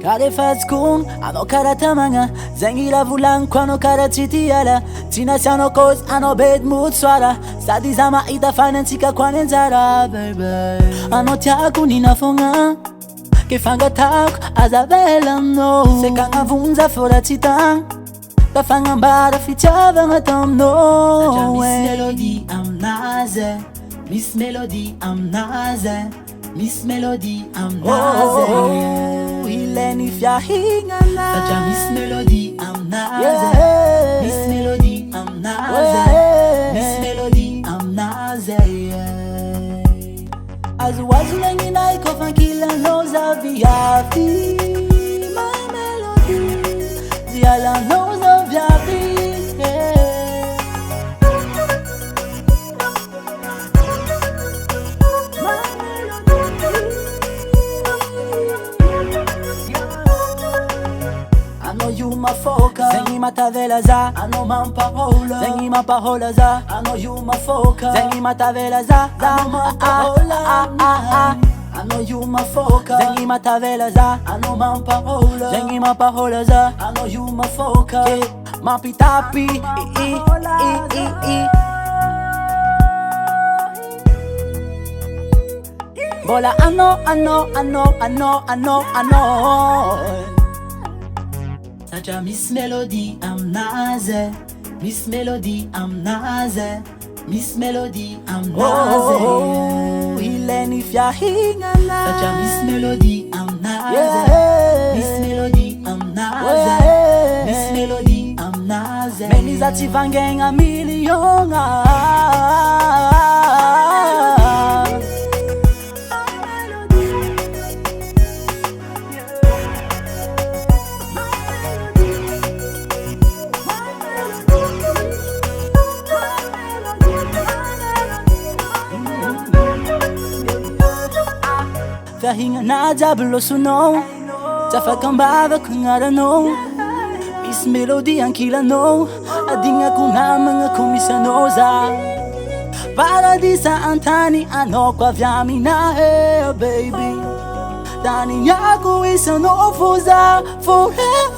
Karefazkun, ano karatamanga Zengila vulan kwano karatitiala Tinasiano kos ano bed mood swara Sadi zama ita financika kwanenzara baby Ano tiaku ninafonga Kefanga taku azabela no Sekanga vunza fora titang Kafanga mbara fichava ngatam no Miss Melody I'm naze Miss Melody I'm naze Miss Melody I'm naze Ileni fiahingana Saja Miss Melody I'm naze Miss Melody I'm naze Miss Melody I'm naze Azuazu lengi na ikofan kila noza viafi My melody Ziala noza viafi I know you my focus. Zengi matavela za. I know my parola. Zengi my parola za. I know you my focus. Zengi matavela za. I know my parola. I know you my focus. Zengi matavela za. I know my parola. Zengi my parola za. I know you my focus. My pitapi. Bola I know. Saja Miss Melody, I'm naze. Miss Melody, I'm naze. Miss Melody, I'm naze. Oh, ileni fiahingana. Saja Miss Melody, I'm naze. Miss Melody, I'm naze. Miss Melody, I'm naze. Many zati vangeng a million. Fahinga na jablo suno Tafakambava kungara no Miss Melody ankila no Adinga kuna mga komisanoza Paradisa antani ano kwa vyami na baby Dani yako isa no fuza forever